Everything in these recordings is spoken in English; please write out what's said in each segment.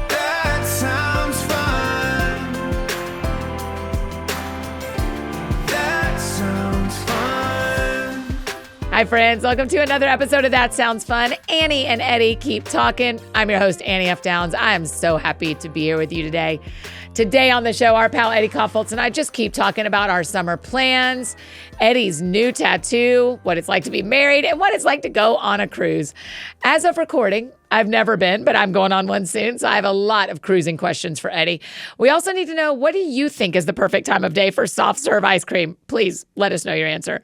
That sounds fun. That sounds fun. Hi, friends. Welcome to another episode of That Sounds Fun. Annie and Eddie keep talking. I'm your host, Annie F. Downs. I am so happy to be here with you today. Today on the show, our pal Eddie Kaufholz and I just keep talking about our summer plans, Eddie's new tattoo, what it's like to be married, and what it's like to go on a cruise. As of recording, I've never been, but I'm going on one soon, so I have a lot of cruising questions for Eddie. We also need to know, what do you think is the perfect time of day for soft serve ice cream? Please let us know your answer.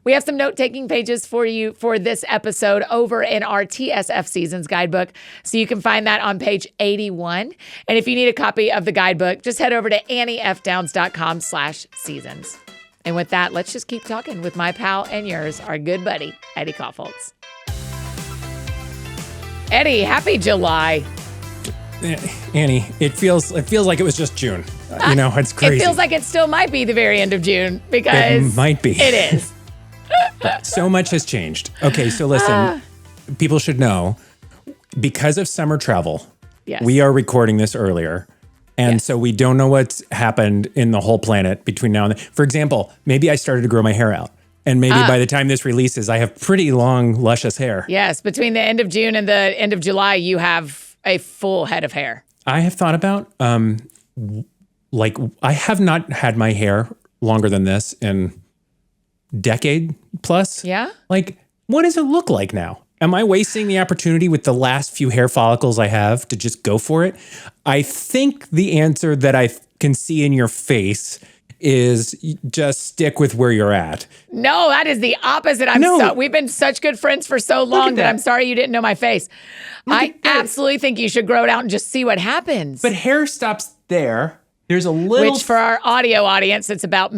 We have some note-taking pages for you for this episode over in our TSF Seasons guidebook, so you can find that on page 81. And if you need a copy of the guidebook, just head over to anniefdowns.com/seasons. And with that, let's just keep talking with my pal and yours, our good buddy, Eddie Kaufholz. Eddie, happy July. Annie, it feels like it was just June. It's crazy. It feels like it still might be the very end of June because it might be. It is. So much has changed. Okay, so listen, people should know, because of summer travel, Yes. we are recording this earlier. And so we don't know what's happened in the whole planet between now and then. For example, maybe I started to grow my hair out. And maybe by the time this releases, I have pretty long, luscious hair. Yes, between the end of June and the end of July, you have a full head of hair. I have thought about, I have not had my hair longer than this in decade plus. Yeah? Like, what does it look like now? Am I wasting the opportunity with the last few hair follicles I have to just go for it? I think the answer that I can see in your face is just stick with where you're at. No, that is the opposite. We've been such good friends for so long that I'm sorry you didn't know my face. I absolutely think you should grow it out and just see what happens. But hair stops there. There's a little... Which for our audio audience, it's about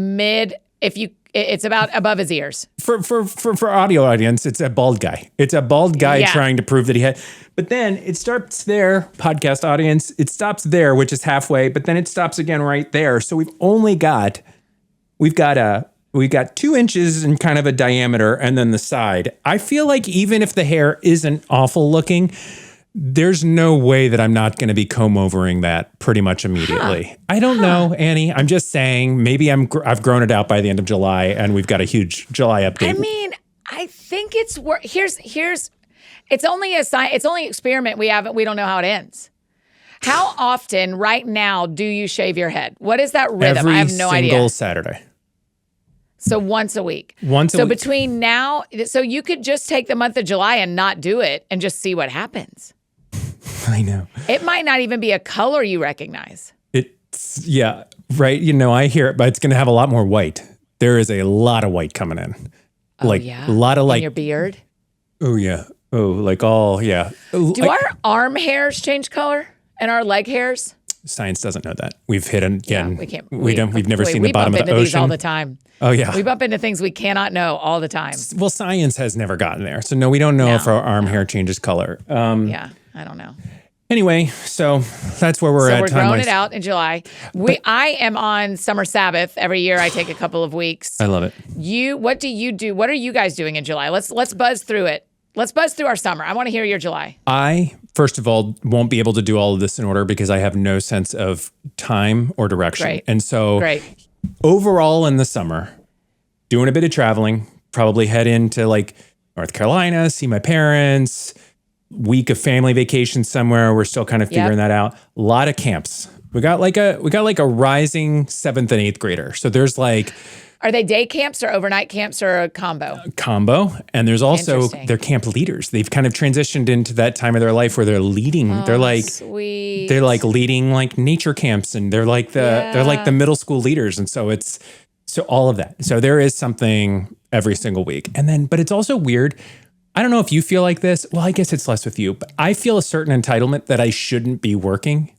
it's about above his ears. For audio audience, it's a bald guy. It's a bald guy trying to prove that he had. But then it starts there, podcast audience. It stops there, which is halfway. But then it stops again right there. So we've got 2 inches in kind of a diameter, and then the side. I feel like even if the hair isn't awful looking, there's no way that I'm not going to be comb-overing that pretty much immediately. I don't know, Annie. I'm just saying maybe I've grown it out by the end of July, and we've got a huge July update. I mean, I think it's here's it's only experiment we haven't. We don't know how it ends. How often right now do you shave your head? What is that rhythm? I have no idea. Every single Saturday. So once a week. Between now, so you could just take the month of July and not do it and just see what happens. I know. It might not even be a color you recognize. Right. I hear it, but it's going to have a lot more white. There is a lot of white coming in. Oh, a lot of in your beard? Oh, yeah. Oh, yeah. Do our arm hairs change color and our leg hairs? Science doesn't know that. We've hit again. Yeah, we can't. We've never seen the bottom of the ocean. We bump into these all the time. Oh, yeah. We bump into things we cannot know all the time. Well, science has never gotten there. So, no, we don't know if our arm hair changes color. Yeah, I don't know. Anyway, so that's where we're at. So we're growing it out in July. I am on summer Sabbath. Every year I take a couple of weeks. I love it. What do you do? What are you guys doing in July? Let's buzz through it. Let's buzz through our summer. I want to hear your July. I, first of all, won't be able to do all of this in order because I have no sense of time or direction. Great. And so overall in the summer, doing a bit of traveling, probably head into like North Carolina, see my parents, week of family vacation somewhere. We're still kind of figuring that out. A lot of camps. We got like a rising 7th and 8th grader. So there's like... Are they day camps or overnight camps or a combo? Combo. And there's also, they're camp leaders. They've kind of transitioned into that time of their life where they're leading. They're like, sweet. They're like leading like nature camps, and they're like the middle school leaders. And so so all of that. So there is something every single week. And then, but it's also weird. I don't know if you feel like this. Well, I guess it's less with you, but I feel a certain entitlement that I shouldn't be working.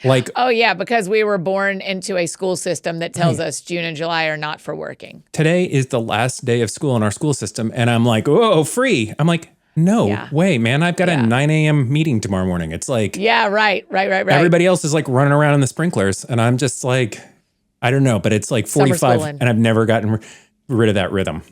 Like, oh yeah, because we were born into a school system that tells us June and July are not for working. Today is the last day of school in our school system, and I'm like, oh, free. I'm like, no way, man. I've got a 9 a.m. meeting tomorrow morning. It's like, right. Everybody else is like running around in the sprinklers, and I'm just like, I don't know, but it's like 45, and I've never gotten rid of that rhythm.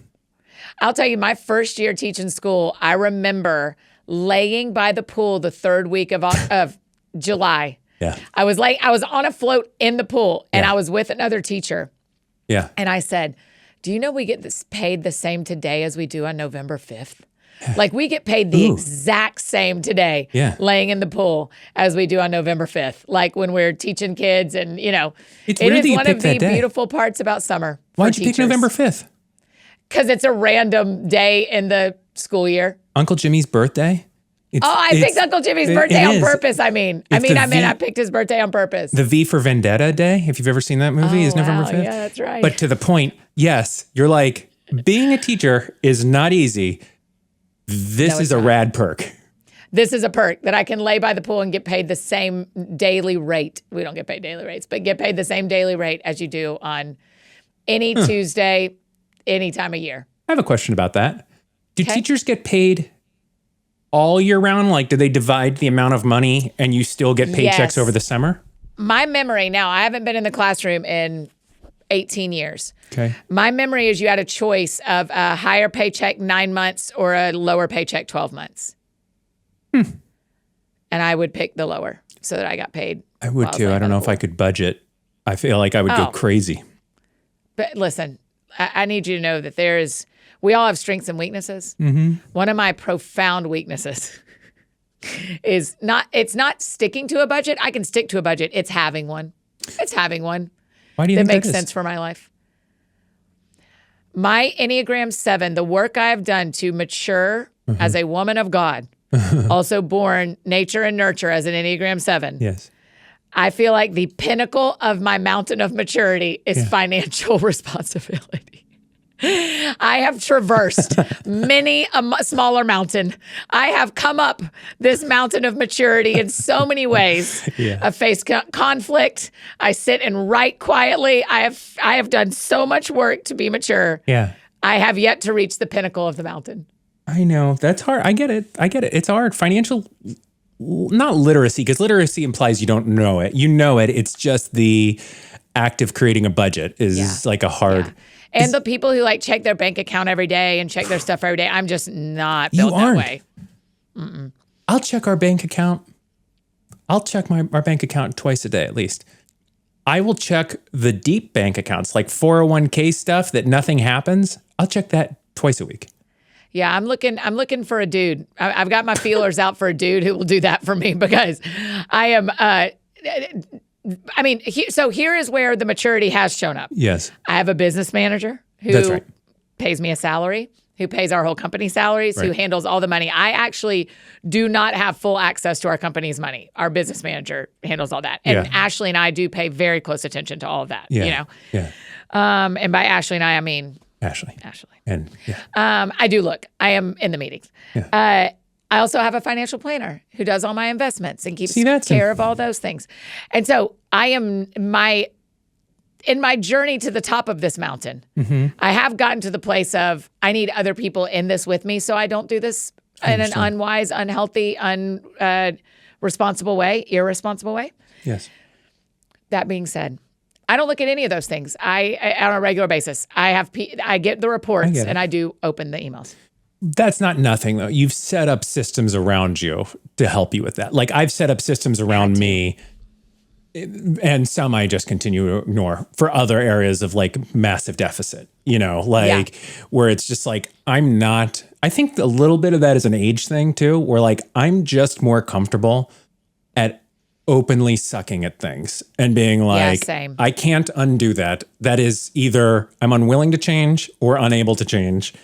I'll tell you, my first year teaching school, I remember laying by the pool the third week of July. Yeah. I was on a float in the pool, and Yeah. I was with another teacher. Yeah. And I said, do you know we get this paid the same today as we do on November 5th? Like we get paid the exact same today laying in the pool as we do on November 5th. Like when we're teaching kids and, It's it weird is that you one picked of the that day. beautiful parts about summer. Why'd you pick November 5th? Because it's a random day in the school year. Uncle Jimmy's birthday? I picked Uncle Jimmy's birthday on purpose. I picked his birthday on purpose. The V for Vendetta day, if you've ever seen that movie, is November 5th. Yeah, that's right. But to the point, yes, you're like, being a teacher is not easy. This is a rad perk. This is a perk that I can lay by the pool and get paid the same daily rate. We don't get paid daily rates, but get paid the same daily rate as you do on any Tuesday, any time of year. I have a question about that. Do teachers get paid all year round? Like, do they divide the amount of money and you still get paychecks Yes. over the summer? My memory now, I haven't been in the classroom in 18 years. Okay. My memory is you had a choice of a higher paycheck 9 months or a lower paycheck 12 months. And I would pick the lower so that I got paid. I would too. I don't know if I could budget. I feel like I would go crazy. But listen, I need you to know that we all have strengths and weaknesses. One of my profound weaknesses is it's not sticking to a budget. I can stick to a budget. It's having one. Why do you That think makes that is? sense for my life. My Enneagram 7, the work I have done to mature as a woman of God, also born nature and nurture as an Enneagram 7. Yes. I feel like the pinnacle of my mountain of maturity is financial responsibility. I have traversed many a smaller mountain. I have come up this mountain of maturity in so many ways. I've faced conflict. I sit and write quietly. I have done so much work to be mature. Yeah. I have yet to reach the pinnacle of the mountain. I know. That's hard. I get it. It's hard. Financial, not literacy, because literacy implies you don't know it. You know it. It's just the act of creating a budget is like a hard... Yeah. And the people who check their bank account every day and check their stuff every day, I'm just not built that way. I'll check our bank account. I'll check our bank account twice a day at least. I will check the deep bank accounts, like 401k stuff that nothing happens. I'll check that twice a week. Yeah, I'm looking for a dude. I've got my feelers out for a dude who will do that for me because I am... so here is where the maturity has shown up. Yes. I have a business manager who pays me a salary, who pays our whole company salaries, who handles all the money. I actually do not have full access to our company's money. Our business manager handles all that. And Ashley and I do pay very close attention to all of that, Yeah. And by Ashley and I mean Ashley. And I do look. I am in the meetings. Yeah. I also have a financial planner who does all my investments and keeps that's care of all those things. And so I am in my journey to the top of this mountain, I have gotten to the place of I need other people in this with me so I don't do this in an unwise, unhealthy, irresponsible way. yes. That being said, I don't look at any of those things. I on a regular basis. I get the reports and I do open the emails. That's not nothing though. You've set up systems around you to help you with that. Like I've set up systems around me and some I just continue to ignore for other areas of like massive deficit, where it's just like, I think a little bit of that is an age thing too, where like, I'm just more comfortable at openly sucking at things and being like, same. I can't undo that. That is either I'm unwilling to change or unable to change.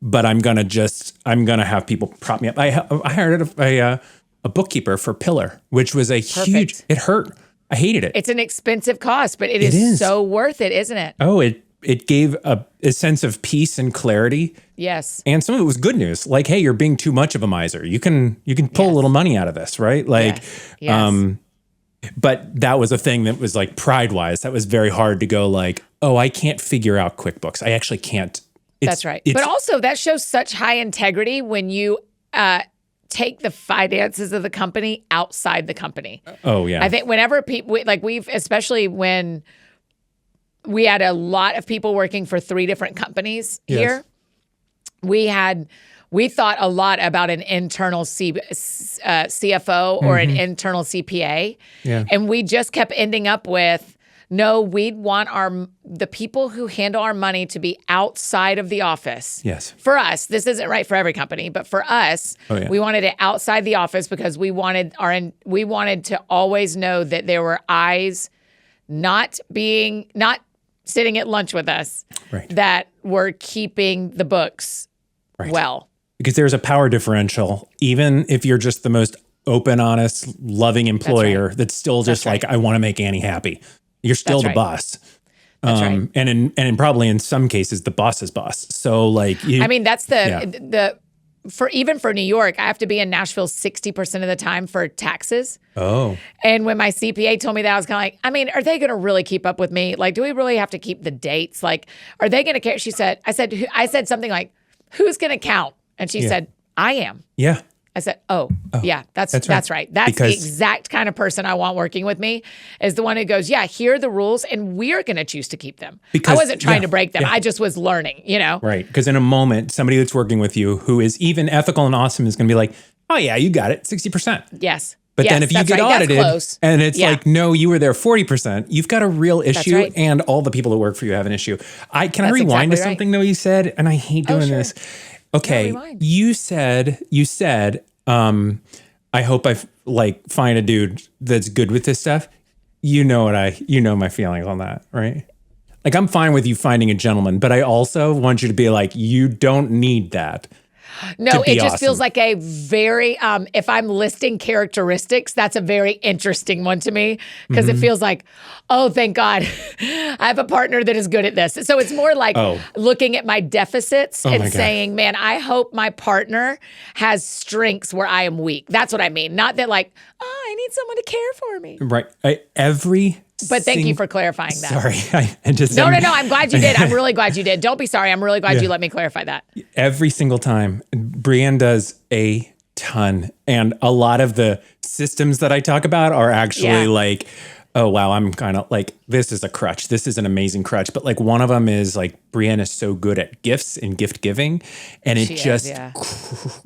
But I'm gonna have people prop me up. I hired a bookkeeper for Pillar, which was huge. It hurt. I hated it. It's an expensive cost, but it is so worth it, isn't it? Oh, it gave a sense of peace and clarity. Yes. And some of it was good news. Like, hey, you're being too much of a miser. You can pull a little money out of this, right? Like, yes. But that was a thing that was like pride-wise. That was very hard to go like, oh, I can't figure out QuickBooks. I actually can't. That's right. But also that shows such high integrity when you take the finances of the company outside the company. Oh, yeah. I think whenever people, especially when we had a lot of people working for 3 different companies here, we thought a lot about an internal CFO or an internal CPA. Yeah. And we just kept ending up with, no, we'd want the people who handle our money to be outside of the office. Yes. For us, this isn't right for every company, but for us, we wanted it outside the office because we wanted to always know that there were eyes not sitting at lunch with us that were keeping the books well. Because there's a power differential, even if you're just the most open, honest, loving employer that's still just like, I want to make Annie happy. You're still the boss. That's right. And probably in some cases, the boss's boss. So like, that's for New York, I have to be in Nashville 60% of the time for taxes. Oh. And when my CPA told me that, I was kind of like, are they going to really keep up with me? Like, do we really have to keep the dates? Like, are they going to care? I said something like, who's going to count? And she said, I am. Yeah. I said, yeah, that's right. That's the exact kind of person I want working with me, is the one who goes, yeah, here are the rules, and we're going to choose to keep them. I wasn't trying to break them. I just was learning, Right. Because in a moment, somebody that's working with you who is even ethical and awesome is going to be like, oh, yeah, you got it, 60%. Yes. But then if you get audited and it's like, no, you were there 40%, you've got a real issue, and all the people that work for you have an issue. Can I rewind to something though you said? And I hate doing this. Okay, you said, I hope I find a dude that's good with this stuff. You know my feelings on that, right? Like, I'm fine with you finding a gentleman, but I also want you to be like, you don't need that. No, it just feels like a very, if I'm listing characteristics, that's a very interesting one to me, because it feels like, oh, thank God, I have a partner that is good at this. So it's more like looking at my deficits and saying, man, I hope my partner has strengths where I am weak. That's what I mean. Not that like, oh, I need someone to care for me. Right. But thank you for clarifying that. Sorry. No. I'm glad you did. I'm really glad you did. Don't be sorry. I'm really glad you let me clarify that. Every single time. Brienne does a ton. And a lot of the systems that I talk about are actually like, oh, wow, I'm kind of like, this is a crutch. This is an amazing crutch. But like, one of them is like, Brienne is so good at gifts and gift giving. And it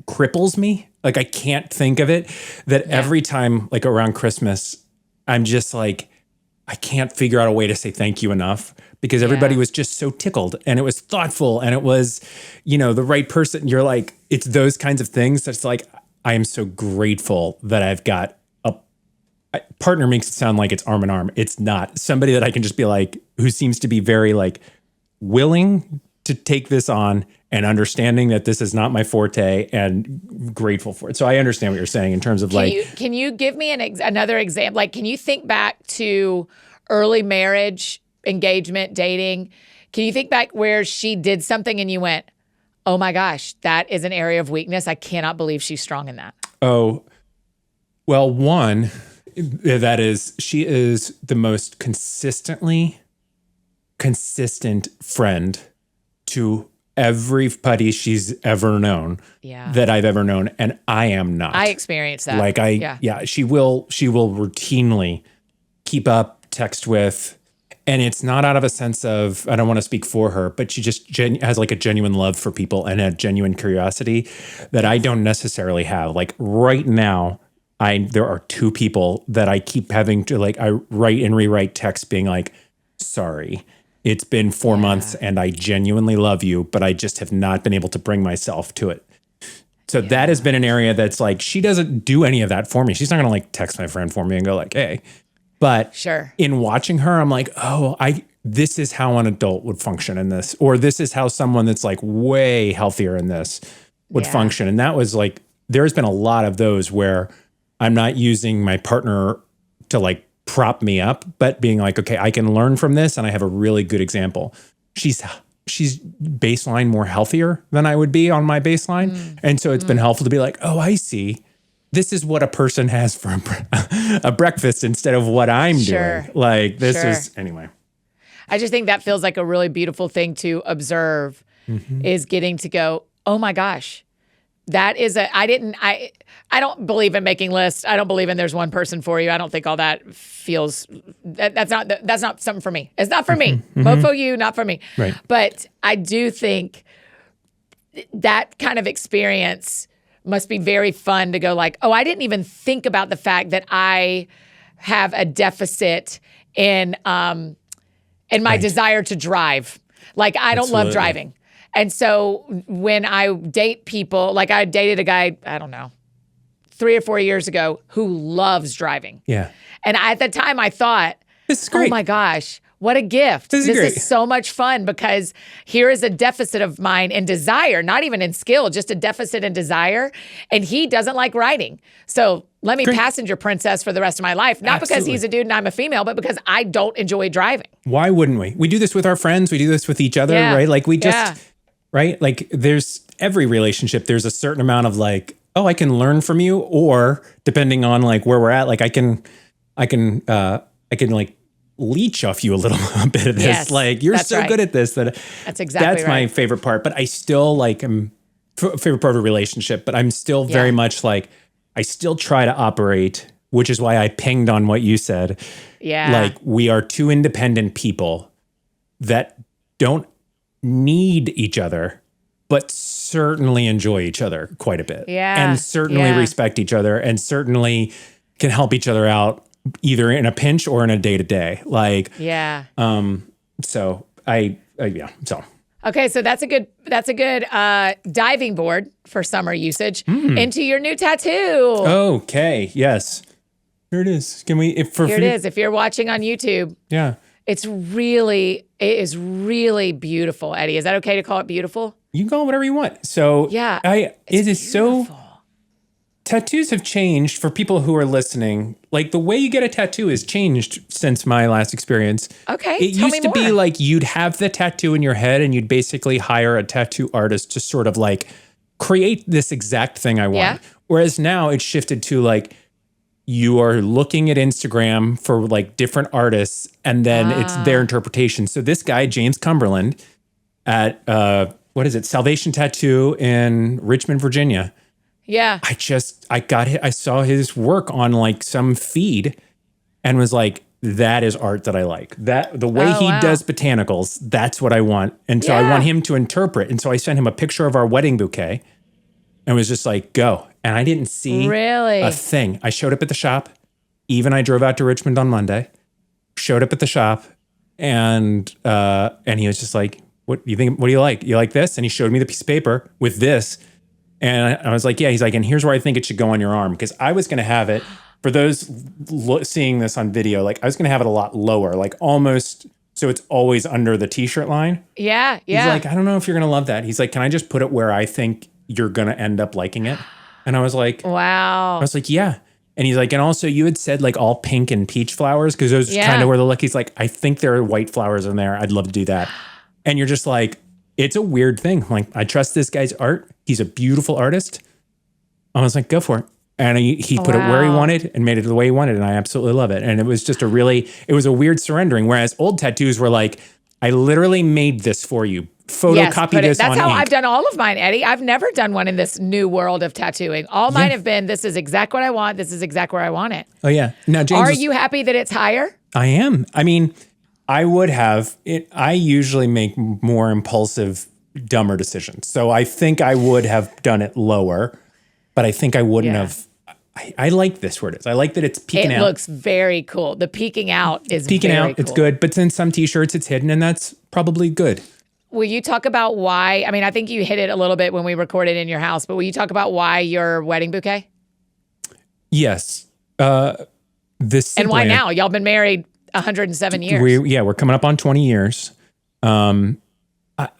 cripples me. Like, I can't think of it. That every time, like around Christmas, I'm just like, I can't figure out a way to say thank you enough, because everybody was just so tickled, and it was thoughtful, and it was, the right person. You're like, it's those kinds of things that's like, I am so grateful that I've got a partner. Makes it sound like it's arm in arm. It's not. Somebody that I can just be like, who seems to be very like willing to take this on and understanding that this is not my forte, and grateful for it. So I understand what you're saying in terms of can you give me another example? Like, can you think back to early marriage, engagement, dating? Can you think back where she did something and you went, oh my gosh, that is an area of weakness. I cannot believe she's strong in that. Oh, well, one, she is the most consistent friend to everybody she's ever known, that I've ever known, and I am not. I experienced that. Like she will routinely keep up, text with, and it's not out of a sense of, I don't want to speak for her, but she just has like a genuine love for people and a genuine curiosity that I don't necessarily have. Like right now, there are two people that I keep having to I write and rewrite texts being like, sorry. It's been 4 months and I genuinely love you, but I just have not been able to bring myself to it. So that has been an area that's like, she doesn't do any of that for me. She's not going to text my friend for me and go like, hey. But in watching her, I'm like, oh, this is how an adult would function in this. Or this is how someone that's like way healthier in this would function. And that was like, there's been a lot of those where I'm not using my partner to prop me up, but being like, okay, I can learn from this, and I have a really good example. She's baseline more healthier than I would be on my baseline. And so it's been helpful to be like, oh, I see. This is what a person has for a breakfast instead of what I'm doing. Like this is, anyway. I just think that feels like a really beautiful thing to observe, is getting to go, oh my gosh, that is I don't believe in making lists. I don't believe in there's one person for you. I don't think all that feels, that's not something for me. It's not for me. Both for you, not for me. Right. But I do think that kind of experience must be very fun to go like, oh, I didn't even think about the fact that I have a deficit in my desire to drive. Like, I don't love driving. And so when I date people, like I dated a guy, I don't know, 3 or 4 years ago who loves driving. Yeah. And at the time I thought, This is great. oh my gosh, what a gift. This is so much fun because here is a deficit of mine in desire, not even in skill, just a deficit in desire. And he doesn't like riding. So let me passenger princess for the rest of my life. Not because he's a dude and I'm a female, but because I don't enjoy driving. Why wouldn't we? We do this with our friends. We do this with each other, right? Like we just, right? Like there's every relationship, there's a certain amount of like, oh, I can learn from you. Or depending on like where we're at, like I can like leech off you a little bit of this. Yes, like you're so good at this that's exactly my favorite part. But I still like favorite part of a relationship, but I'm still very much like, I still try to operate, which is why I pinged on what you said. Yeah. Like we are two independent people that don't need each other, but certainly enjoy each other quite a bit. Yeah. And certainly respect each other and certainly can help each other out either in a pinch or in a day-to-day. Like, so so. Okay, so that's a good diving board for summer usage into your new tattoo. Okay, yes. Here it is. Can we Here it is. If you're watching on YouTube. Yeah. It is really beautiful, Eddie. Is that okay to call it beautiful? You can call it whatever you want. So yeah, it is beautiful. so tattoos have changed for people who are listening. Like the way you get a tattoo has changed since my last experience. Okay. It used to be like you'd have the tattoo in your head and you'd basically hire a tattoo artist to sort of like create this exact thing I want. Yeah. Whereas now it's shifted to like you are looking at Instagram for like different artists and then it's their interpretation. So this guy, James Cumberland at Salvation Tattoo in Richmond, Virginia. Yeah. I saw his work on like some feed and was like, that is art that I like. That the way he does botanicals, that's what I want. And so I want him to interpret. And so I sent him a picture of our wedding bouquet and was just like, go. And I didn't see a thing. I showed up at the shop. I drove out to Richmond on Monday, showed up at the shop and he was just like, what do you think? What do you like? You like this? And he showed me the piece of paper with this. And I was like, yeah, he's like, and here's where I think it should go on your arm. Because I was going to have it, for those seeing this on video, like I was going to have it a lot lower, like almost, so it's always under the t-shirt line. Yeah, yeah. He's like, I don't know if you're going to love that. He's like, can I just put it where I think you're going to end up liking it? And I was like, wow. I was like, yeah. And he's like, and also you had said like all pink and peach flowers, because those kind of were the look. He's like, I think there are white flowers in there. I'd love to do that. And you're just like, it's a weird thing. Like, I trust this guy's art. He's a beautiful artist. I was like, go for it. And he put it where he wanted and made it the way he wanted. And I absolutely love it. And it was just it was a weird surrendering. Whereas old tattoos were like, I literally made this for you. Photocopy this on ink. That's how I've done all of mine, Eddie. I've never done one in this new world of tattooing. All mine have been, this is exact what I want. This is exact where I want it. Oh, yeah. Now, James, are you happy that it's higher? I am. I mean, I would have it. I usually make more impulsive, dumber decisions. So I think I would have done it lower, but I think I wouldn't have. I like this where it is. I like that it's peeking out. It looks very cool. The peeking out is peeking very out. cool. It's good, but in some t-shirts it's hidden, and that's probably good. Will you talk about why? I mean, I think you hit it a little bit when we recorded in your house, but will you talk about why your wedding bouquet? Yes. And why now? Y'all been married 107 years. We're coming up on 20 years. I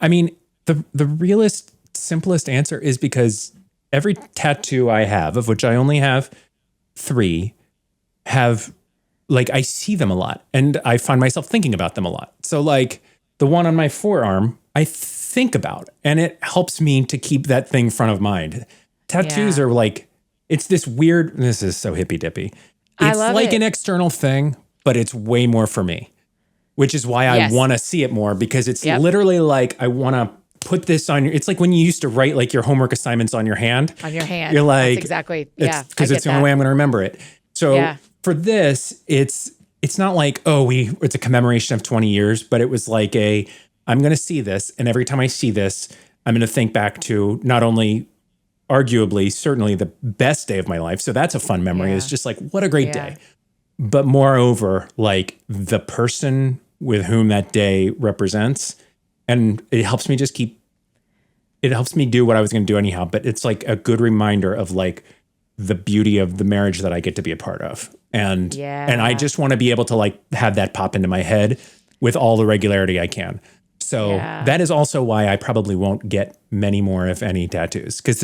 mean, the realest, simplest answer is because every tattoo I have, of which I only have 3, have, like, I see them a lot and I find myself thinking about them a lot. So like the one on my forearm, I think about, and it helps me to keep that thing front of mind. Tattoos are like, it's this weird, this is so hippy dippy. It's like an external thing, but it's way more for me, which is why I want to see it more, because it's literally like, I want to put this on your, it's like when you used to write like your homework assignments on your hand. On your hand. You're like, that's exactly. Yeah. Because it's the only way I'm going to remember it. So for this, it's not like, it's a commemoration of 20 years, but it was like I'm going to see this. And every time I see this, I'm going to think back to not only arguably, certainly the best day of my life. So that's a fun memory. Yeah. It's just like, what a great Yeah. day. But moreover, like the person with whom that day represents, and it helps me it helps me do what I was going to do anyhow. But it's like a good reminder of like the beauty of the marriage that I get to be a part of. And I just want to be able to like have that pop into my head with all the regularity I can. So that is also why I probably won't get many more, if any, tattoos, because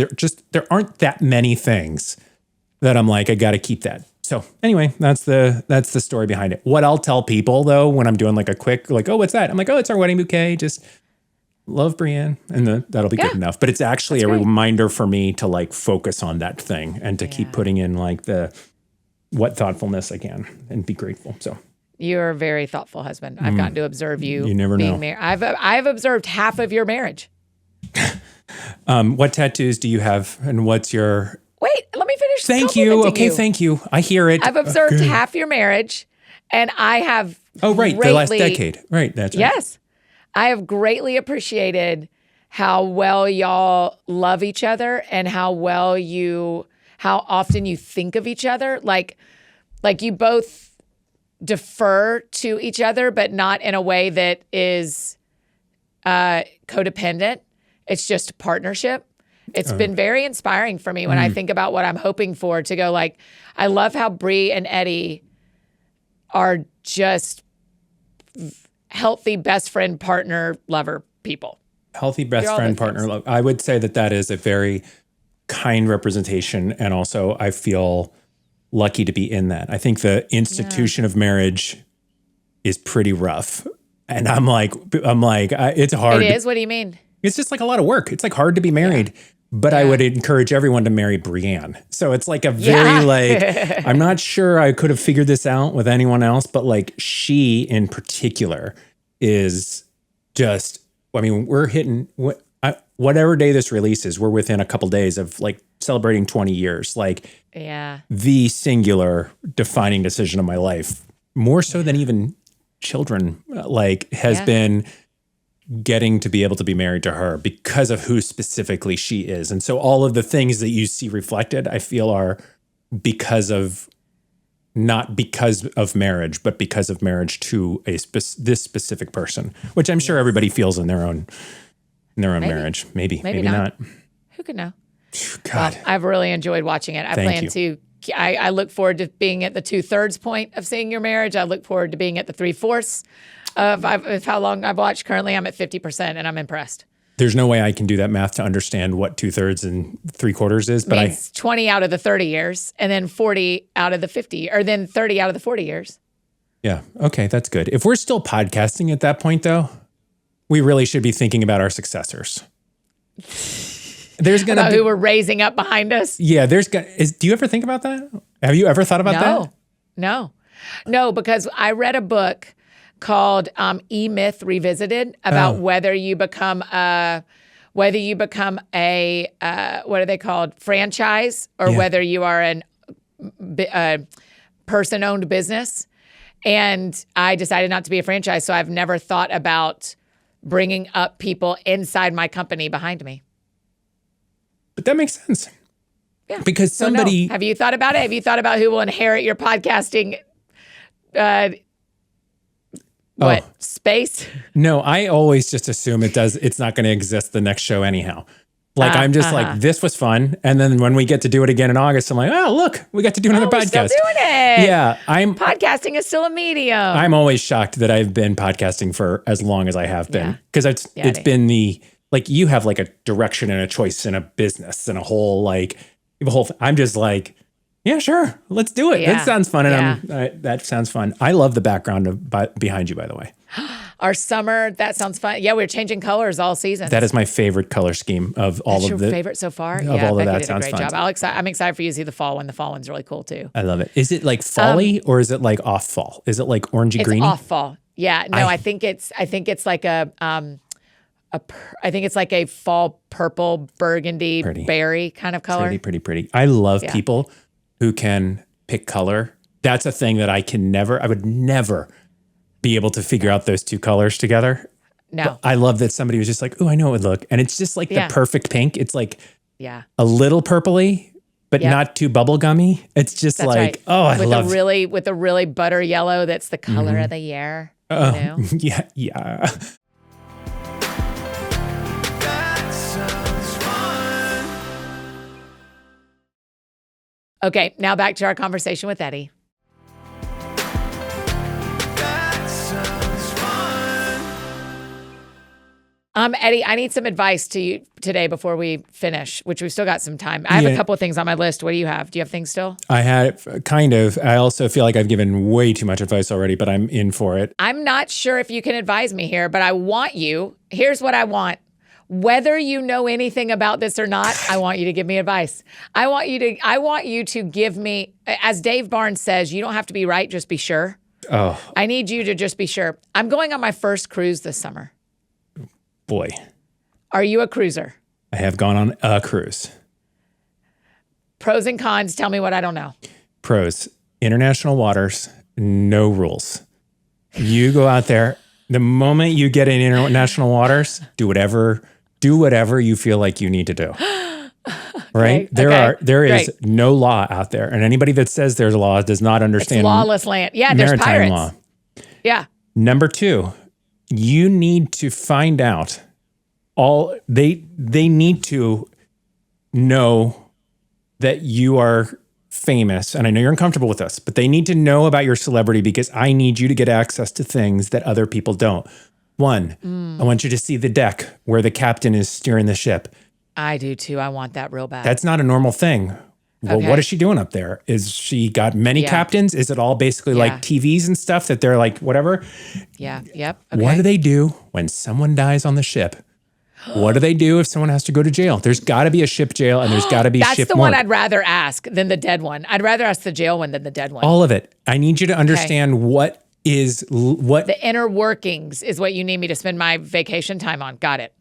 there aren't that many things that I'm like, I got to keep that. So anyway, that's the story behind it. What I'll tell people though, when I'm doing like a quick, like, oh, what's that? I'm like, oh, it's our wedding bouquet. Just love Brienne. And that'll be good enough. But it's actually a reminder for me to like focus on that thing and to keep putting in like what thoughtfulness I can and be grateful. So. You're a very thoughtful husband. I've gotten to observe you. You never being know. married. I've observed half of your marriage. What tattoos do you have, and what's your? Wait, let me finish. Thank you. Okay, thank you. I hear it. I've observed half your marriage, and I have. Oh, right, the last decade. Right, that's right. Yes, I have greatly appreciated how well y'all love each other and how often you think of each other. Like you both defer to each other, but not in a way that is codependent. It's just a partnership. It's been very inspiring for me when I think about what I'm hoping for, to go like, I love how Bree and Eddie are just healthy best friend, partner, lover people. Healthy best friend, partner, love. I would say that is a very kind representation. And also I feel lucky to be in that. I think the institution of marriage is pretty rough. And I'm like, it's hard. It is? What do you mean? It's just like a lot of work. It's like hard to be married, but I would encourage everyone to marry Brienne. So it's like a very like, I'm not sure I could have figured this out with anyone else, but like she in particular is just, I mean, we're hitting whatever day this releases, we're within a couple days of like celebrating 20 years. Like the singular defining decision of my life, more so than even children, like has been getting to be able to be married to her because of who specifically she is. And so all of the things that you see reflected, I feel are not because of marriage, but because of marriage to this specific person, which I'm sure everybody feels in their own marriage. Maybe not. Who could know? God. Well, I've really enjoyed watching it. I look forward to being at the 2/3 point of seeing your marriage. I look forward to being at the 3/4 of how long I've watched. Currently, I'm at 50%, and I'm impressed. There's no way I can do that math to understand what 2/3 and 3/4 is, but it's 20 out of the 30 years, and then 40 out of the 50, or then 30 out of the 40 years. Yeah. Okay, that's good. If we're still podcasting at that point, though, we really should be thinking about our successors. There's gonna be who we're raising up behind us. Yeah. Do you ever think about that? Have you ever thought about that? No, because I read a book called E-Myth Revisited about whether you become a what are they called, franchise, or whether you are a person-owned business. And I decided not to be a franchise, so I've never thought about bringing up people inside my company behind me. But that makes sense. Yeah. Because somebody... So have you thought about it? Have you thought about who will inherit your podcasting space? No, I always just assume it's not going to exist the next show anyhow. Like I'm just like, this was fun. And then when we get to do it again in August, I'm like, oh, look, we got to do another podcast. We're still doing it. Yeah. Podcasting is still a medium. I'm always shocked that I've been podcasting for as long as I have been. Because it's been like you have like a direction and a choice and a business and a whole I'm just like, yeah, sure. Let's do it. That sounds fun. And that sounds fun. I love the background behind you, by the way. Our summer, that sounds fun. Yeah, we're changing colors all season. That is my favorite color scheme of all That's of your favorite so far? Of all of Becky that did sounds a great fun. job. I'm excited for you to see the fall one. The fall one's really cool too. I love it. Is it like fall-y or is it like off fall? Is it like orangey greeny? It's off fall. Yeah. No, I think it's like I think it's like a fall purple burgundy berry kind of color. Pretty. I love people who can pick color. That's a thing that I would never be able to figure out those two colors together. No. I love that somebody was just like, oh, I know it would look. And it's just like the perfect pink. It's like a little purpley, but not too bubblegummy. It's just I love it. With a really butter yellow that's the color of the year. You know? Yeah. That sounds fun. Okay, now back to our conversation with Eddie. That sounds fun. Eddie, I need some advice to you today before we finish, which we've still got some time. I have a couple of things on my list. What do you have? Do you have things still? I had kind of. I also feel like I've given way too much advice already, but I'm in for it. I'm not sure if you can advise me here, but I want you. Here's what I want. Whether you know anything about this or not, I want you to give me advice. I want you to give me, as Dave Barnes says, you don't have to be right, just be sure. Oh. I need you to just be sure. I'm going on my first cruise this summer. Boy. Are you a cruiser? I have gone on a cruise. Pros and cons, tell me what I don't know. Pros, international waters, no rules. You go out there, the moment you get in international waters, do whatever you feel like you need to do. Right? There is no law out there. And anybody that says there's a law does not understand. It's lawless land. Yeah, there's maritime pirates. law. Yeah. Number 2, you need to find out they need to know that you are famous. And I know you're uncomfortable with this, but they need to know about your celebrity because I need you to get access to things that other people don't. 1, I want you to see the deck where the captain is steering the ship. I do too. I want that real bad. That's not a normal thing. Well, Okay. what is she doing up there? Is she got many captains? Is it all basically like TVs and stuff that they're like, whatever? Yeah. Yep. Okay. What do they do when someone dies on the ship? What do they do if someone has to go to jail? There's got to be a ship jail and there's got to be That's ship the one morgue. I'd rather ask than the dead one. I'd rather ask the jail one than the dead one. All of it. I need you to understand what The inner workings is what you need me to spend my vacation time on. Got it.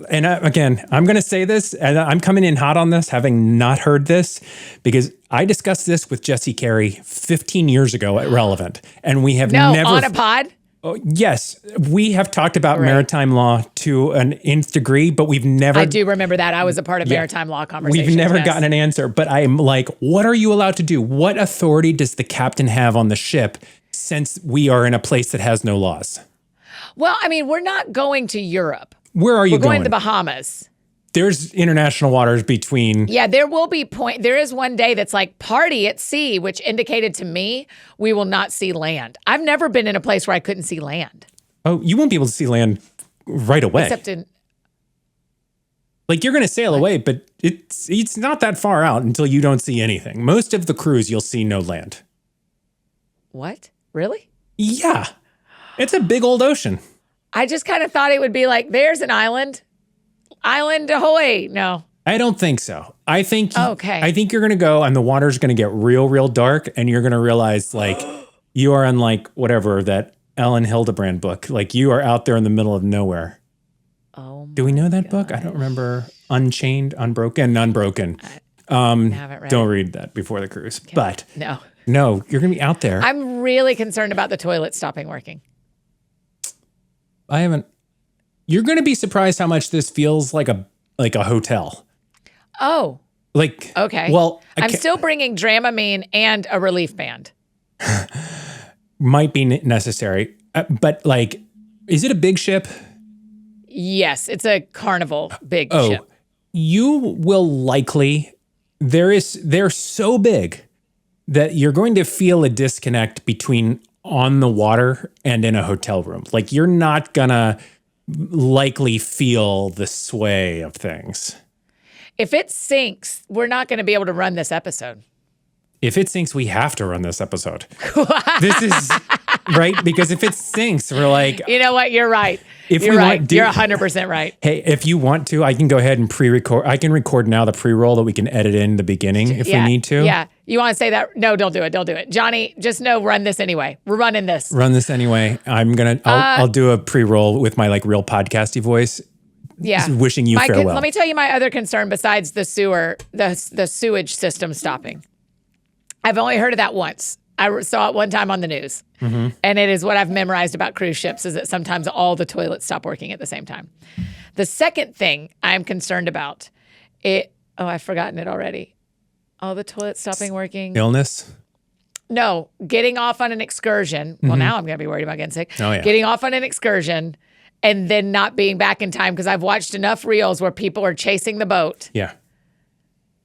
and again, I'm going to say this, and I'm coming in hot on this, having not heard this, because I discussed this with Jesse Carey 15 years ago at Relevant, and we have never on a pod. Yes, we have talked about maritime law to an nth degree, but we've never. I do remember that. I was a part of maritime law conversations. We've never gotten an answer, but I'm like, what are you allowed to do? What authority does the captain have on the ship since we are in a place that has no laws? Well, I mean, we're not going to Europe. Where are you We're going to the Bahamas. There's international waters between. Yeah, there will be there is one day that's like party at sea, which indicated to me we will not see land. I've never been in a place where I couldn't see land. Oh, you won't be able to see land right away. Except in. Like you're going to sail away, but it's not that far out until you don't see anything. Most of the cruise, you'll see no land. What? Really? Yeah. It's a big old ocean. I just kind of thought it would be like, there's an island. Island ahoy. No. I don't think so. I think Okay. I think you're going to go and the water's going to get real, real dark and you're going to realize like you are on like whatever, that Ellen Hildebrand book. Like you are out there in the middle of nowhere. Oh, do we know that book? I don't remember. Unchained, Unbroken. haven't read Don't it. read that before the cruise. Okay. But no, you're going to be out there. I'm really concerned about the toilet stopping working. I haven't. You're going to be surprised how much this feels like a hotel. Oh, like okay. Well, I'm still bringing Dramamine and a relief band. Might be necessary, but like, is it a big ship? Yes, it's a Carnival big ship. You will likely. They're so big that you're going to feel a disconnect between on the water and in a hotel room. Like you're not gonna likely feel the sway of things. If it sinks, we're not going to be able to run this episode. If it sinks, we have to run this episode. This is right, because if it sinks, we're like, you know what? You're right. If You're we right. want, You're 100% right. Hey, if you want to, I can go ahead and pre-record. I can record now the pre-roll that we can edit in the beginning if we need to. Yeah. You want to say that? No, don't do it. Don't do it. Johnny, just know, run this anyway. We're running this. Run this anyway. I'll do a pre-roll with my like real podcasty voice. Yeah. Wishing you farewell. Let me tell you my other concern besides the sewage system stopping. I've only heard of that once. I saw it one time on the news. And it is what I've memorized about cruise ships is that sometimes all the toilets stop working at the same time. The second thing I'm concerned about, I've forgotten it already. All the toilets stopping working. Illness? No, getting off on an excursion. Well, now I'm going to be worried about getting sick. Oh, yeah. Getting off on an excursion and then not being back in time because I've watched enough reels where people are chasing the boat. Yeah.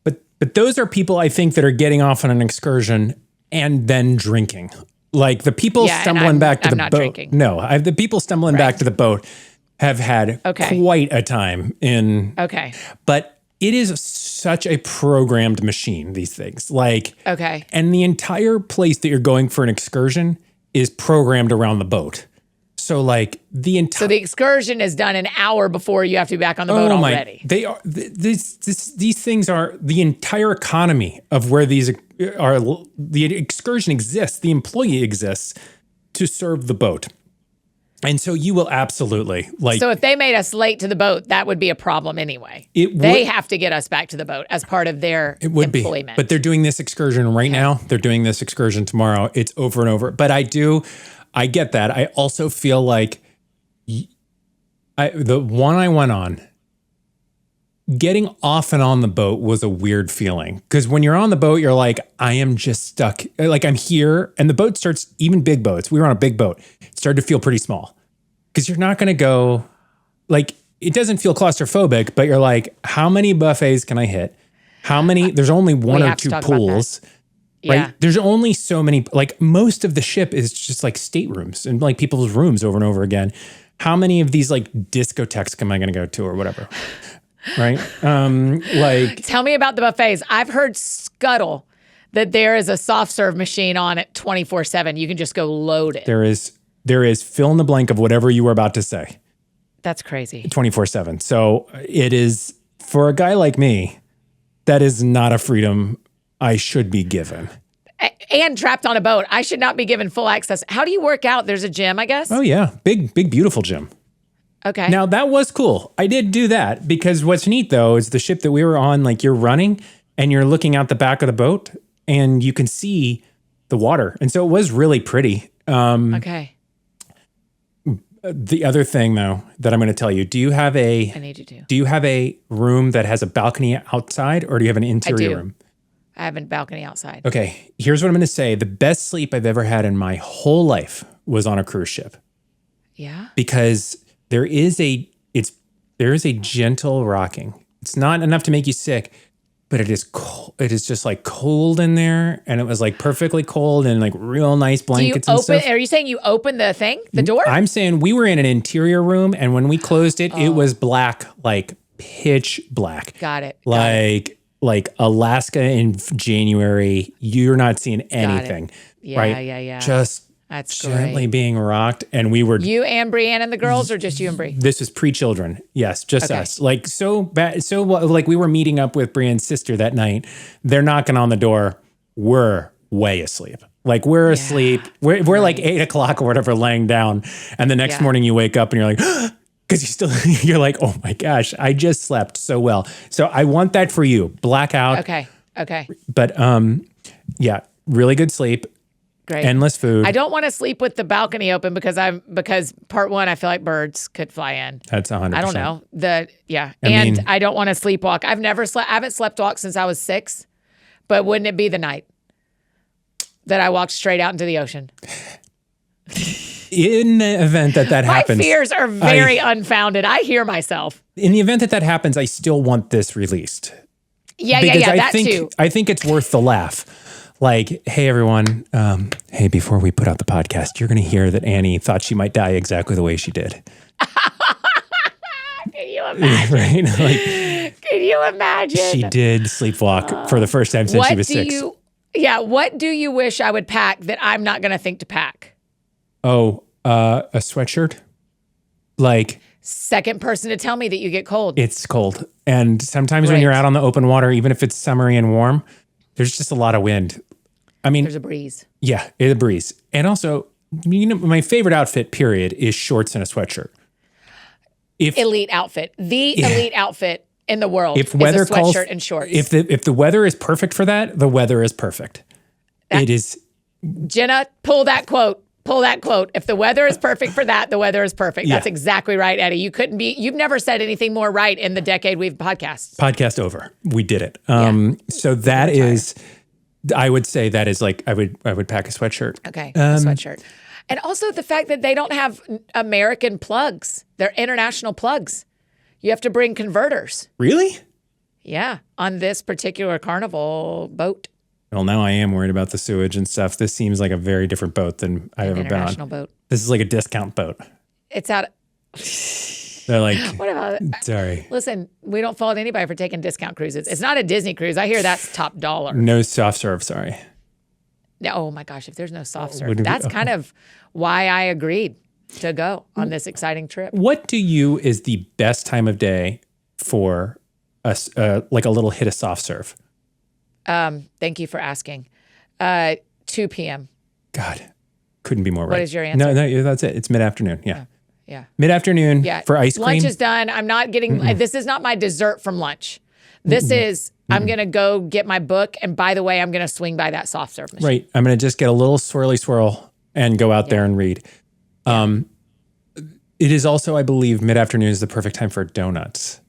But those are people, I think, that are getting off on an excursion and then drinking. Like the people stumbling back to the boat. Drinking. No, the people stumbling back to the boat have had quite a time in. Okay. But it is such a programmed machine, these things. Like, and the entire place that you're going for an excursion is programmed around the boat. So like so the excursion is done an hour before you have to be back on the boat already. They are these things are the entire economy of where these are. The excursion exists. The employee exists to serve the boat. And so you will absolutely like. So if they made us late to the boat, that would be a problem anyway. They have to get us back to the boat as part of their employment. But they're doing this excursion right now. They're doing this excursion tomorrow. It's over and over. But I get that. I also feel like the one I went on, getting off and on the boat was a weird feeling. Because when you're on the boat, you're like, I am just stuck. Like I'm here. And the boat starts, even big boats. We were on a big boat. It started to feel pretty small. Because you're not going to go, like, it doesn't feel claustrophobic, but you're like, how many buffets can I hit? There's only one or two pools. Right? Yeah. There's only so many, like most of the ship is just like staterooms and like people's rooms over and over again. How many of these like discotheques am I going to go to or whatever? Right? Tell me about the buffets. I've heard scuttle that there is a soft serve machine on it 24/7. You can just go load it. There is fill in the blank of whatever you were about to say. That's crazy. 24/7. So it is, for a guy like me, that is not a freedom I should be given. And trapped on a boat. I should not be given full access. How do you work out? There's a gym, I guess? Oh, yeah. Big, beautiful gym. Okay. Now, that was cool. I did do that because what's neat, though, is the ship that we were on, like you're running and you're looking out the back of the boat and you can see the water. And so it was really pretty. Okay. The other thing, though, that I'm going to tell you, I need you to. Do you have a room that has a balcony outside or do you have an interior room? I have a balcony outside. Okay, here's what I'm going to say. The best sleep I've ever had in my whole life was on a cruise ship. Yeah? Because there is a gentle rocking. It's not enough to make you sick, but it is cold. It is just like cold in there, and it was like perfectly cold and like real nice blankets and stuff. Are you saying you opened the door? I'm saying we were in an interior room, and when we closed it, it was black, like pitch black. Got it. Like Alaska in January, you're not seeing anything. Yeah, right? yeah. Just That's gently great. being rocked. And we were... You and Brienne and the girls, or just you and Bri? This is pre-children. Yes, just us. Like so bad. So like we were meeting up with Brienne's sister that night. They're knocking on the door. We're way asleep. Like we're asleep. We're like 8 o'clock or whatever laying down. And the next morning you wake up and you're like... Because you're like, oh my gosh, I just slept so well. So I want that for you. Blackout. Okay. But yeah, really good sleep. Great. Endless food. I don't want to sleep with the balcony open because part one, I feel like birds could fly in. That's 100%. I don't know. mean, I don't want to sleepwalk. I haven't sleepwalked since I was 6, but wouldn't it be the night that I walked straight out into the ocean? In the event that happens. My fears are very unfounded. I hear myself. In the event that happens, I still want this released. Yeah, Because I think it's worth the laugh. Like, hey, everyone. Hey, before we put out the podcast, you're going to hear that Annie thought she might die exactly the way she did. Can you imagine? Right? Can you imagine? She did sleepwalk for the first time since she was 6. What do you wish I would pack that I'm not going to think to pack? Oh, a sweatshirt? Like... Second person to tell me that you get cold. It's cold. And sometimes when you're out on the open water, even if it's summery and warm, there's just a lot of wind. I mean... There's a breeze. Yeah, it's a breeze. And also, my favorite outfit, period, is shorts and a sweatshirt. Elite outfit. The elite outfit in the world is a sweatshirt and shorts. If the weather is perfect for that, the weather is perfect. It is Jenna, pull that quote. Pull that quote. If the weather is perfect for that, the weather is perfect. Yeah. That's exactly right, Eddie. You've never said anything more right in the decade we've podcasted. Podcast over. We did it. So that is, I would say that is like, I would pack a sweatshirt. Okay, a sweatshirt. And also the fact that they don't have American plugs. They're international plugs. You have to bring converters. Really? Yeah, on this particular Carnival boat. Well, now I am worried about the sewage and stuff. This seems like a very different boat than I've ever been on. International boat. This is like a discount boat. It's out. They're like, What about it? sorry, Listen, we don't fault anybody for taking discount cruises. It's not a Disney cruise. I hear that's top dollar. no soft serve. Sorry. Oh my gosh, if there's no soft serve, would it be- that's kind of why I agreed to go on this exciting trip. What to you is the best time of day for us, like a little hit of soft serve? Thank you for asking. 2 p.m. God, couldn't be more right. What is your answer? No, that's it. It's mid-afternoon. Yeah. Yeah. Mid-afternoon Yeah. for ice cream. Lunch is done. I'm not getting, this is not my dessert from lunch. This is, I'm going to go get my book. And by the way, I'm going to swing by that soft serve machine. Right. I'm going to just get a little swirly swirl and go out there and read. It is also, I believe, mid-afternoon is the perfect time for donuts.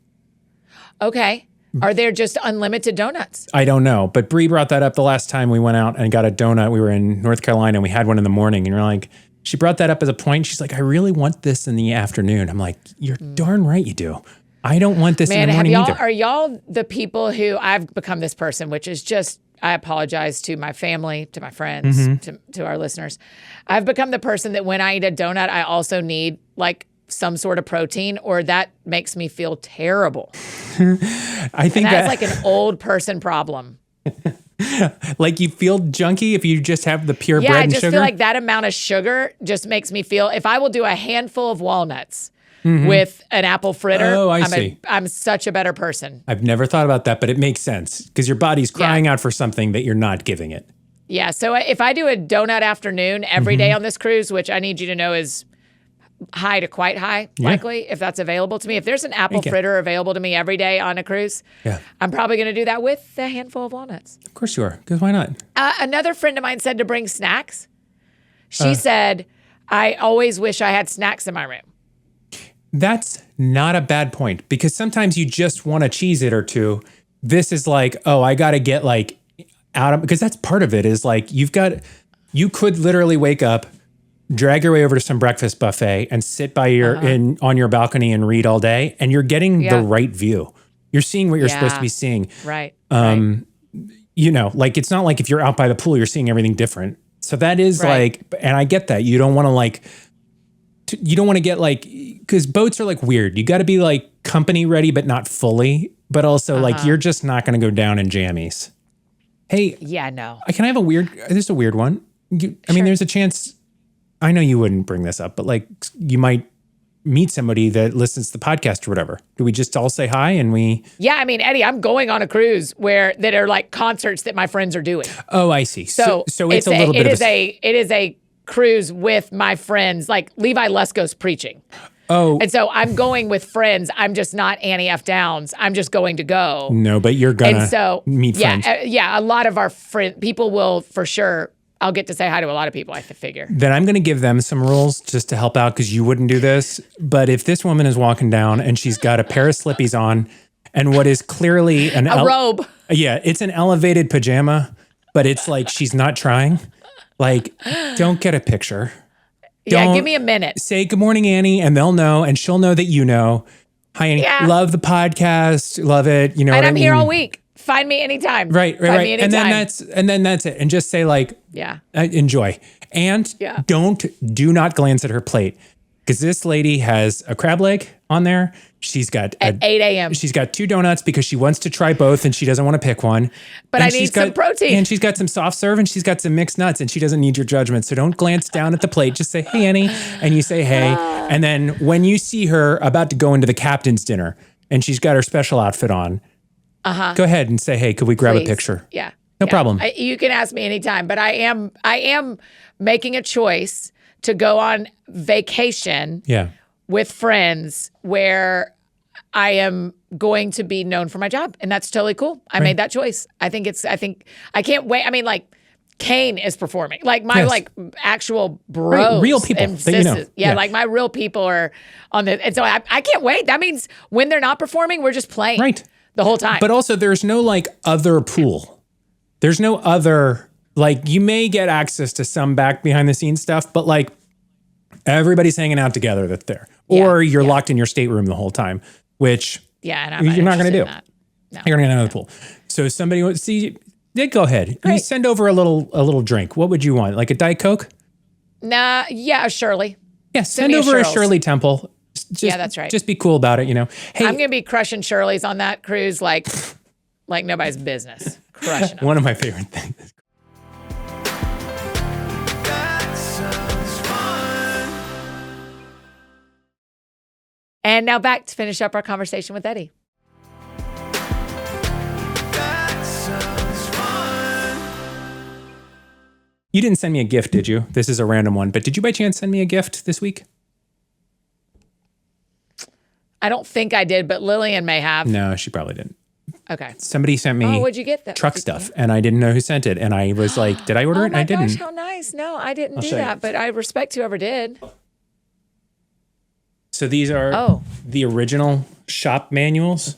Okay. Are there just unlimited donuts? I don't know, but Bree brought that up the last time we went out and got a donut. We were in North Carolina and we had one in the morning, and you're like, she brought that up as a point. She's like, I really want this in the afternoon. I'm like, you're darn right you do. I don't want this in Man, the morning either. are y'all the people who I've become this person, which is just, I apologize to my family, to my friends, to our listeners. I've become the person that when I eat a donut, I also need like some sort of protein, or that makes me feel terrible. I think That's that like an old person problem. like you feel junky if you just have the pure Yeah, bread I and just sugar. feel like that amount of sugar just makes me feel, if I will do a handful of walnuts with an apple fritter, Oh, I see. I'm such a better person. I've never thought about that, but it makes sense because your body's crying out for something that you're not giving it. Yeah, so if I do a donut afternoon every day on this cruise, which I need you to know is high to quite high, likely, if that's available to me. If there's an apple fritter available to me every day on a cruise, I'm probably going to do that with a handful of walnuts. Of course you are, because why not? Another friend of mine said to bring snacks. She said, I always wish I had snacks in my room. That's not a bad point because sometimes you just want to cheese it or two. This is like, oh, I got to get like out of, because that's part of it is like you could literally wake up, drag your way over to some breakfast buffet and sit by on your balcony and read all day. And you're getting the right view. You're seeing what you're supposed to be seeing. Right. You know, like it's not like if you're out by the pool, you're seeing everything different. So that is like, and I get that. You don't want to like, you don't want to get like, because boats are like weird. You got to be like company ready, but not fully. But also like, you're just not going to go down in jammies. Hey. Yeah, no. Can I have this is a weird one. I mean, there's a chance, I know you wouldn't bring this up, but like you might meet somebody that listens to the podcast or whatever. Do we just all say hi and we? Yeah, I mean, Eddie, I'm going on a cruise that are like concerts that my friends are doing. Oh, I see. So it's a little bit it is a cruise with my friends, like Levi Lesko's preaching. Oh. And so I'm going with friends. I'm just not Annie F. Downs. I'm just going to go. No, but you're going to meet friends. Yeah, a lot of our people will for sure. I'll get to say hi to a lot of people, I figure. Then I'm going to give them some rules just to help out because you wouldn't do this. But if this woman is walking down and she's got a pair of slippies on and what is clearly a robe. Yeah, it's an elevated pajama, but it's like she's not trying. Like, don't get a picture. Give me a minute. Say good morning, Annie, and they'll know, and she'll know that you know. Hi, Annie. Yeah. Love the podcast. Love it. You know and what I I'm mean? here all week. Find me anytime. Right. Find me anytime. And then that's it. And just say like, enjoy. And do not glance at her plate because this lady has a crab leg on there. She's got at 8 a.m. She's got 2 donuts because she wants to try both and she doesn't want to pick one. But I need some protein. And she's got some soft serve and she's got some mixed nuts and she doesn't need your judgment. So don't glance down at the plate. Just say, hey, Annie. And you say, hey. And then when you see her about to go into the captain's dinner and she's got her special outfit on, go ahead and say, hey, could we grab a picture? Yeah. No problem. You can ask me anytime, but I am making a choice to go on vacation with friends where I am going to be known for my job. And that's totally cool. I made that choice. I think I can't wait. I mean, like Kane is performing. Like my Yes. like actual bros, Right, real people and that you know. sisters. Yeah, Yeah. like my real people are on the. And so I can't wait. That means when they're not performing, we're just playing Right. the whole time. But also, there's no like other pool. There's no other, like, you may get access to some back behind the scenes stuff, but like everybody's hanging out together that's there. Or you're locked in your stateroom the whole time, which yeah, and I'm you're not going to do. That. No. You're going to get out of the pool. So somebody would see, yeah, go ahead. You send over a little drink. What would you want? Like a Diet Coke? Nah, yeah, Shirley. Yeah, send me a over a Shirley's. Shirley Temple. Just, Yeah, that's right. Just be cool about it, you know. Hey, I'm gonna be crushing Shirley's on that cruise like nobody's business. Crushing them. one of my favorite things. That sounds fun. And now back to finish up our conversation with Eddie. That sounds fun. You didn't send me a gift, did you? This is a random one, but did you by chance send me a gift this week? I don't think I did, but Lillian may have. No, she probably didn't. Okay. Somebody sent me Oh, what'd you get? truck stuff, and I didn't know who sent it. And I was like, did I order Oh it? my I didn't. gosh, how nice. No, I didn't do show you. that, but I respect whoever did. So these are the original shop manuals.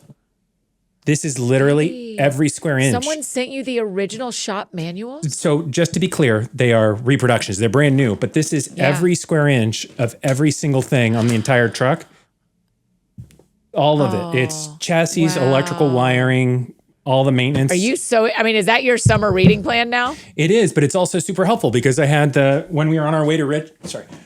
This is literally every square inch. Someone sent you the original shop manuals? So just to be clear, they are reproductions. They're brand new, but this is every square inch of every single thing on the entire truck. All of it. It's chassis, electrical wiring, all the maintenance. Are you so, I mean, is that your summer reading plan now? It is, but it's also super helpful because I had when we were on our way to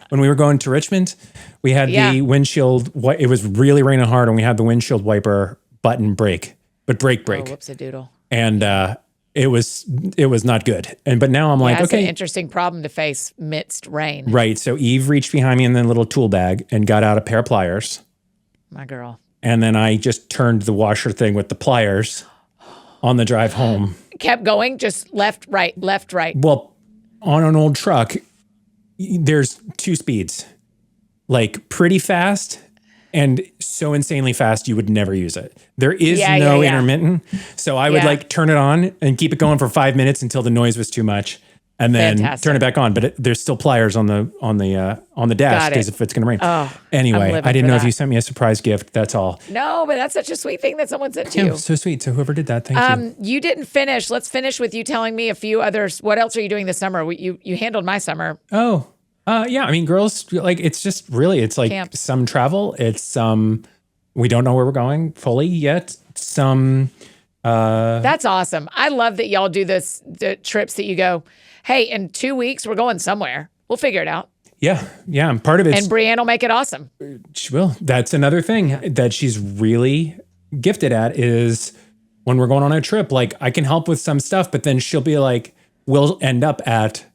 when we were going to Richmond, we had the windshield. It was really raining hard, and we had the windshield wiper button break. But break. Oh, whoops a doodle. And it was not good. But now I'm like, It's okay, an interesting problem to face midst rain. right. So Eve reached behind me in the little tool bag and got out a pair of pliers. My girl. And then I just turned the washer thing with the pliers on the drive home. Kept going, just left, right. Well, on an old truck, there's two speeds, like pretty fast and so insanely fast you would never use it. There is no intermittent. So I would like turn it on and keep it going for 5 minutes until the noise was too much, and then turn it back on. But there's still pliers on the dash because if it's going to rain. Oh, anyway, I didn't know if you sent me a surprise gift. That's all. No, but that's such a sweet thing that someone sent to you. So sweet. So whoever did that, thank you. You didn't finish. Let's finish with you telling me a few others. What else are you doing this summer? You handled my summer. Oh, yeah. I mean, girls, like, it's just really, it's like Camp. some travel. It's some, we don't know where we're going fully yet. Some, That's awesome. I love that y'all do the trips that you go, hey, in 2 weeks, we're going somewhere. We'll figure it out. yeah. And part of it, And Brienne will make it awesome. she will. That's another thing that she's really gifted at is when we're going on a trip, like, I can help with some stuff, but then she'll be like, we'll end up at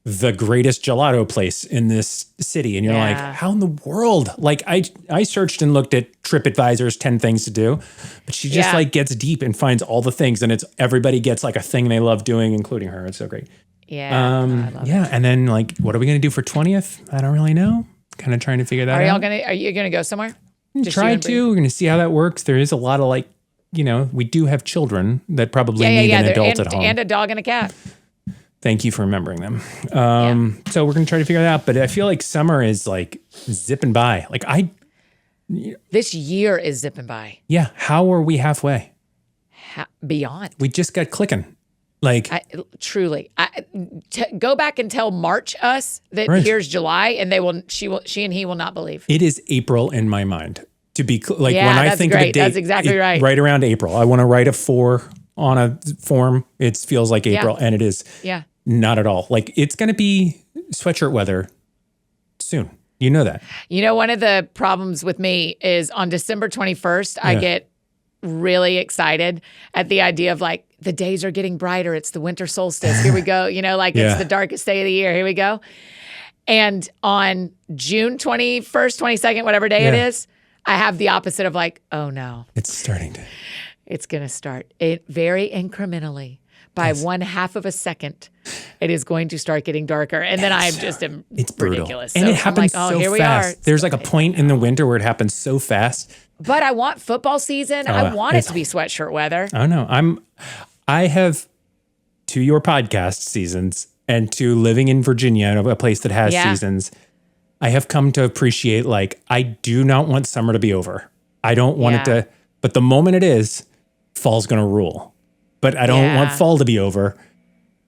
the greatest gelato place in this city. And you're like, how in the world? Like, I searched and looked at TripAdvisor's 10 things to do, but she just like gets deep and finds all the things, and everybody gets like a thing they love doing, including her. It's so great. Yeah. I love it. And then like, what are we going to do for 20th? I don't really know. Kind of trying to figure that out. Are you gonna go somewhere? Just Try you and to. Brie? We're going to see how that works. There is a lot of like, we do have children that probably need an adult at home. And a dog and a cat. Thank you for remembering them. So we're going to try to figure that out. But I feel like summer is like zipping by. Like This year is zipping by. how are we halfway? Beyond. We just got clicking. Like, Truly, go back and tell March us that here's July, and she and he will not believe. it is April in my mind. To be when Yeah, I that's think of a great. date, That's exactly right. Right around April. I want to write a 4 on a form. It feels like April, and it is. Yeah. Not at all. Like, it's going to be sweatshirt weather soon. You know that. One of the problems with me is on December 21st, I get really excited at the idea of like, the days are getting brighter. It's the winter solstice. Here we go. It's the darkest day of the year. Here we go. And on June 21st, 22nd, whatever day it is, I have the opposite of like, oh no. It's starting to. It's going to start it very incrementally. By 1/2 of a second, it is going to start getting darker. And then I just am It's brutal. ridiculous. And So it happens I'm like, so here fast. we are. There's like a point in the winter where it happens so fast. But I want football season. I want it to be sweatshirt weather. I don't know. I have to your podcast seasons and to living in Virginia, a place that has seasons, I have come to appreciate, like, I do not want summer to be over. I don't want it to, but the moment it is, fall's going to rule. But I don't want fall to be over.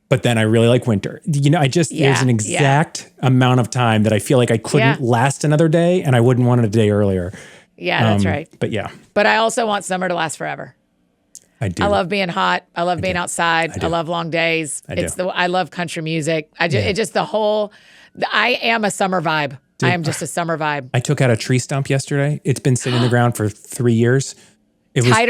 But then I really like winter. You know, there's an exact amount of time that I feel like I couldn't last another day, and I wouldn't want it a day earlier. Yeah, that's right. But yeah. But I also want summer to last forever. I do. I love being hot. I love being outside. I love long days. I love country music. It just I am a summer vibe. Dude, I am just a summer vibe. I took out a tree stump yesterday. It's been sitting in the ground for 3 years. Did you tie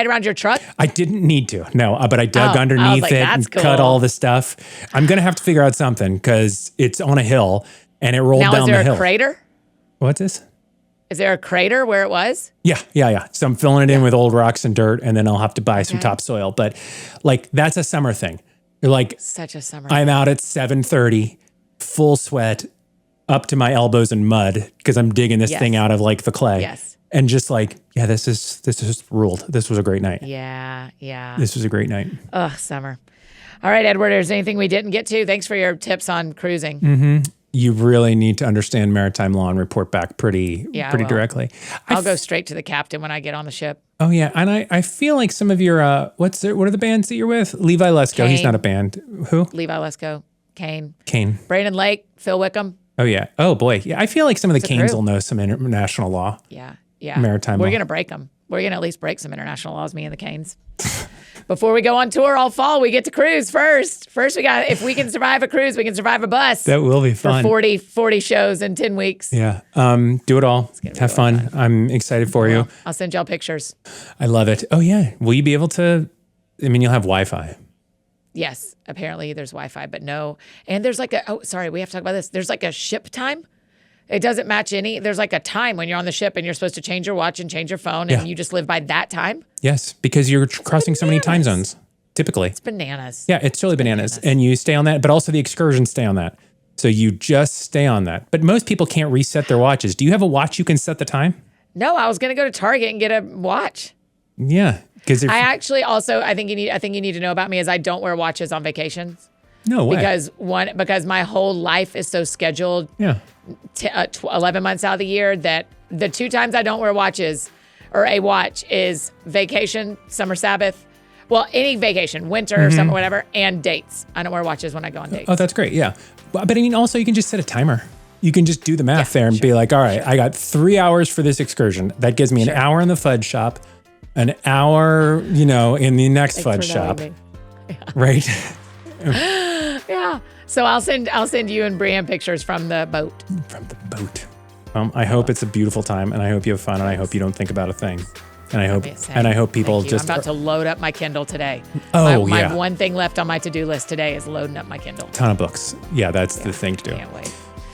it around your truck? I didn't need to, no, but I dug underneath it and cut all the stuff. I'm going to have to figure out something because it's on a hill and it rolled down the hill. Now, is there a crater? What's this? Is there a crater where it was? Yeah. So I'm filling it in with old rocks and dirt, and then I'll have to buy some topsoil. But like, that's a summer thing. You're like, such a summer. I'm out at 7:30, full sweat, up to my elbows in mud because I'm digging this thing out of like the clay. Yes. And just like, this is ruled. This was a great night. Yeah. This was a great night. Ugh, summer. All right, Edward, is there anything we didn't get to? Thanks for your tips on cruising. Mm-hmm. You really need to understand maritime law and report back pretty directly. I'll go straight to the captain when I get on the ship. Oh, yeah. And I feel like some of your, what are the bands that you're with? Levi Lesko. Kane. He's not a band. Who? Levi Lesko. Kane. Brandon Lake. Phil Wickham. Oh, yeah. Oh, boy. Yeah. I feel like some of the Canes will know some international law. Yeah. Maritime law. We're going to break them. We're going to at least break some international laws, me and the Canes. Before we go on tour all fall, we get to cruise first. First, if we can survive a cruise, we can survive a bus. That will be fun. For 40 shows in 10 weeks. Yeah. Do it all. Have fun. I'm excited for you. I'll send y'all pictures. I love it. Oh, yeah. Will you be able to, you'll have Wi-Fi. Yes. Apparently there's Wi-Fi, but no. And there's we have to talk about this. There's like a ship time. It doesn't match there's like a time when you're on the ship and you're supposed to change your watch and change your phone and you just live by that time. Yes, because you're crossing so many time zones, typically. It's bananas. Yeah, it's totally bananas. And you stay on that, but also the excursions stay on that. So you just stay on that. But most people can't reset their watches. Do you have a watch you can set the time? No, I was going to go to Target and get a watch. Yeah. Because I actually also, I think you need to know about me is I don't wear watches on vacations. No way. Because my whole life is so scheduled. Yeah. 11 months out of the year that the 2 times I don't wear watches or a watch is vacation, summer Sabbath, well, any vacation, winter, summer, whatever, and dates. I don't wear watches when I go on dates. Oh, that's great. Yeah. But also you can just set a timer. You can just do the math there and be like, all right, I got 3 hours for this excursion. That gives me an hour in the fudge shop, an hour, in the next fudge shop. Yeah. Right? Yeah. So I'll send you and Brian pictures from the boat. From the boat. I hope it's a beautiful time, and I hope you have fun, and I hope you don't think about a thing. And I hope people just. I'm about to load up my Kindle today. Oh, my one thing left on my to-do list today is loading up my Kindle. Ton of books. Yeah, that's the thing to do. Can't wait.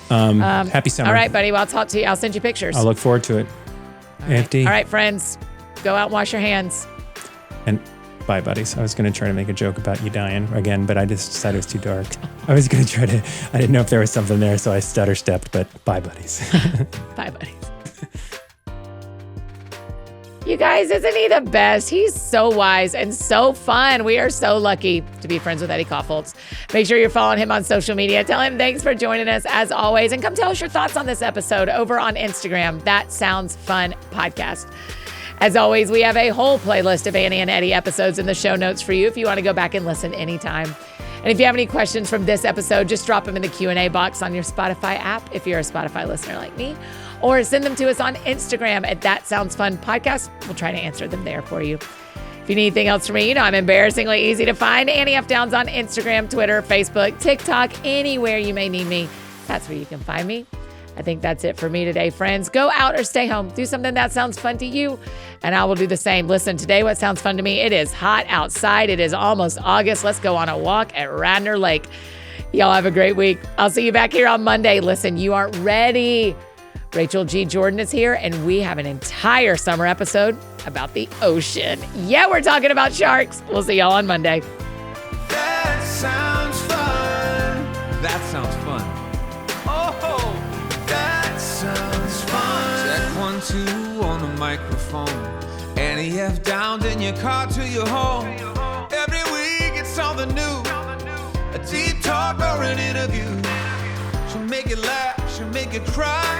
Happy summer. All right, buddy. Well, I'll talk to you. I'll send you pictures. I'll look forward to it. All right, friends. Go out and wash your hands. And bye, buddies. I was going to try to make a joke about you dying again, but I just decided it was too dark. I was going to I didn't know if there was something there, so I stutter stepped, but bye, buddies. Bye, buddies. You guys, isn't he the best? He's so wise and so fun. We are so lucky to be friends with Eddie Kaufholz. Make sure you're following him on social media. Tell him thanks for joining us as always. And come tell us your thoughts on this episode over on Instagram. That Sounds Fun Podcast. As always, we have a whole playlist of Annie and Eddie episodes in the show notes for you if you want to go back and listen anytime. And if you have any questions from this episode, just drop them in the Q&A box on your Spotify app if you're a Spotify listener like me, or send them to us on Instagram at That Sounds Fun Podcast. We'll try to answer them there for you. If you need anything else from me, I'm embarrassingly easy to find. Annie F. Downs on Instagram, Twitter, Facebook, TikTok, anywhere you may need me. That's where you can find me. I think that's it for me today, friends. Go out or stay home. Do something that sounds fun to you, and I will do the same. Listen, today what sounds fun to me, it is hot outside. It is almost August. Let's go on a walk at Radnor Lake. Y'all have a great week. I'll see you back here on Monday. Listen, you aren't ready. Rachel G. Jordan is here, and we have an entire summer episode about the ocean. Yeah, we're talking about sharks. We'll see y'all on Monday. That sounds fun. That sounds fun. Oh, that sounds fun. Check 1, 2 on the microphone. Annie F. Down in your car to your home. Every week it's something new. an interview. She'll make you laugh, she'll make you cry.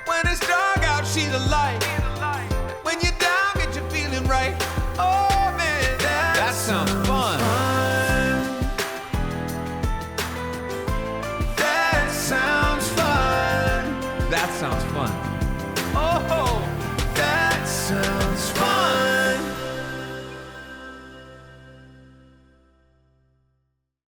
When it's dark out, she's a light. When you're down, get you feeling right. Oh man, That sounds fun. That sounds fun. That sounds fun. Oh, that sounds fun.